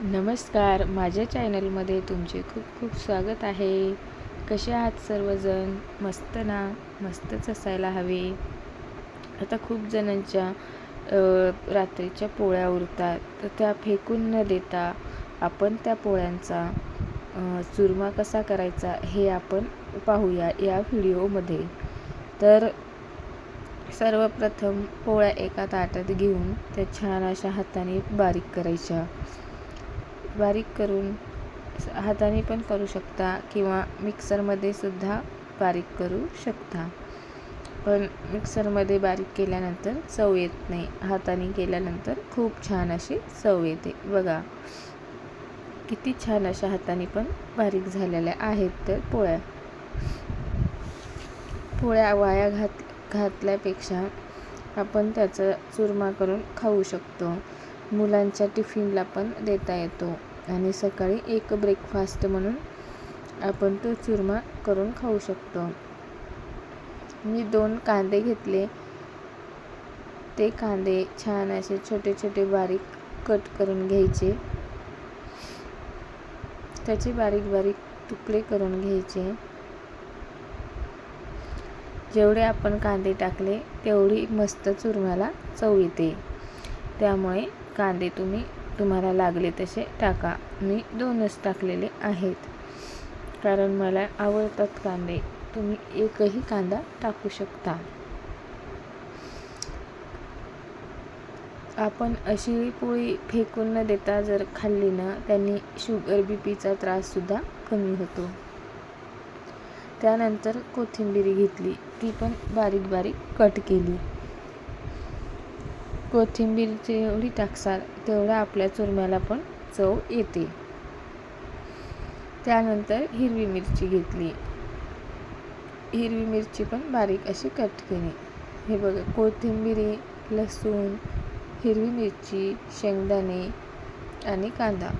नमस्कार, माझ्या चॅनलमध्ये तुमचे खूप खूप स्वागत आहे. कसे आहात सर्वजण? मस्त ना? मस्तच असायला हवे. आता खूप जणांच्या रात्रीच्या पोळ्या उरतात, तर त्या फेकून न देता आपण त्या पोळ्यांचा चुरमा कसा करायचा हे आपण पाहूया या व्हिडिओमध्ये. तर सर्वप्रथम पोळ्या एका ताटात घेऊन त्या छान अशा हाताने बारीक करायच्या. बारीक करून हाताने पण करू शकता किंवा मिक्सरमध्ये सुद्धा बारीक करू शकता. पण मिक्सरमध्ये बारीक केल्यानंतर चव येत नाही. हाताने केल्यानंतर खूप छान अशी चव येते. बघा किती छान अशा हाताने पण बारीक झालेल्या आहेत. तर पोळ्या वाया घातल्यापेक्षा आपण त्याचा चुरमा करून खाऊ शकतो. मुलांच्या टिफिनला पण देता येतो आणि सकाळी एक ब्रेकफास्ट म्हणून आपण तो चुरमा करून खाऊ शकतो. मी 2 कांदे घेतले. ते कांदे छान असे छोटे छोटे बारीक कट करून घ्यायचे. त्याचे बारीक बारीक तुकडे करून घ्यायचे. जेवढे आपण कांदे टाकले तेवढी मस्त चुरम्याला चव येते. त्यामुळे कांदे तुम्हाला लागले तसे टाका. मी 2च टाकलेले आहेत कारण मला आवडतात कांदे. तुम्ही एकही कांदा टाकू शकता. आपण अशी पोळी फेकून न देता जर खाल्ली ना, त्यांनी शुगर बीपीचा त्राससुद्धा कमी होतो. त्यानंतर कोथिंबीर घेतली, ती पण बारीक बारीक कट केली. कोथिंबीर जेवढी टाकसाल तेवढा आपल्या चुरम्याला पण चव येते. त्यानंतर हिरवी मिरची घेतली. हिरवी मिरची पण बारीक अशी कट केली. हे बघा, कोथिंबीर, लसूण, हिरवी मिरची, शेंगदाणे आणि कांदा,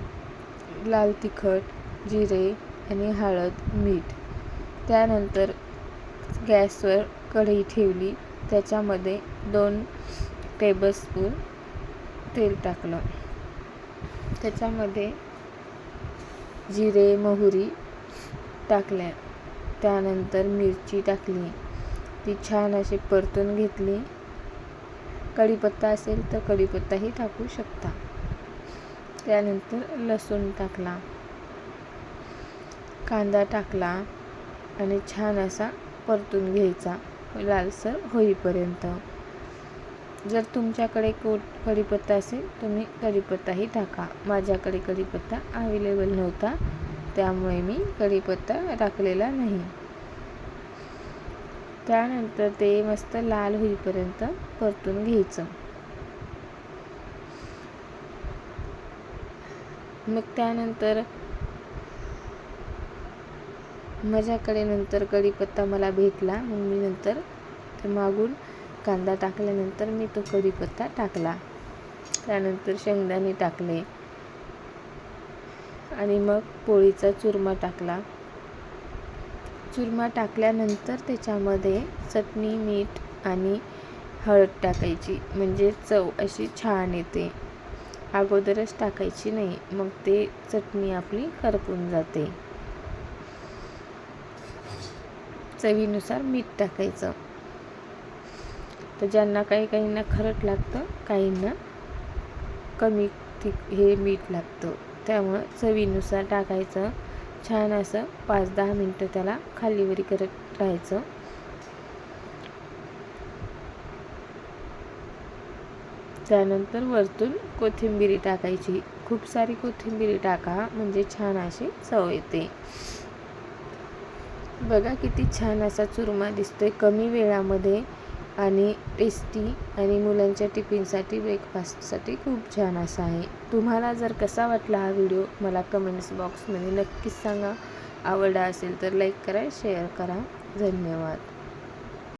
लाल तिखट, जिरे आणि हळद, मीठ. त्यानंतर गॅसवर कढई ठेवली. त्याच्यामध्ये 2 टेबलस्पून तेल टाकलं. त्याच्यामध्ये जिरे, मोहरी टाकल्या. त्यानंतर मिरची टाकली. ती छान अशी परतून घेतली. कढीपत्ता असेल तर कढीपत्ताही टाकू शकता. त्यानंतर लसूण टाकला, कांदा टाकला आणि छान असा परतून घ्यायचा लालसर होईपर्यंत. जर तुमच्याकडे कढीपत्ता असेल तुम्ही कढीपत्ताही टाका. माझ्याकडे कढीपत्ता अवेलेबल नव्हता, त्यामुळे मी कढीपत्ता टाकलेला नाही. त्यानंतर ते मस्त लाल होईपर्यंत परतून घ्यायचं. मग त्यानंतर माझ्याकडे नंतर कढीपत्ता मला भेटला, मग मी नंतर मागून कांदा टाकल्यानंतर मी तो कढीपत्ता टाकला. त्यानंतर शेंगदाणे टाकले आणि मग पोळीचा चुरमा टाकला. चुरमा टाकल्यानंतर त्याच्यामध्ये चटणी, मीठ आणि हळद टाकायची, म्हणजे चव अशी छान येते. अगोदरच टाकायची नाही, मग ते चटणी आपली करपून जाते. चवीनुसार मीठ टाकायचं. तर ज्यांना काहींना खरट लागतं, काहींना कमी हे मीठ लागतं, त्यामुळं चवीनुसार टाकायचं. छान असं 5-10 मिनटं त्याला खालीवरी करत राहायचं. त्यानंतर वरतून कोथिंबीर टाकायची. खूप सारी कोथिंबीर टाका, म्हणजे छान अशी चव येते. बघा किती छान असा चुरमा दिसतोय कमी वेळामध्ये आणि टेस्टी, आणि मुलांच्या टिफिनसाठी, ब्रेकफास्टसाठी खूप छान असा आहे. तुम्हाला जर कसा वाटला हा व्हिडिओ मला कमेंट्स बॉक्समध्ये नक्कीच सांगा. आवडला असेल तर लाईक करा, शेअर करा. धन्यवाद.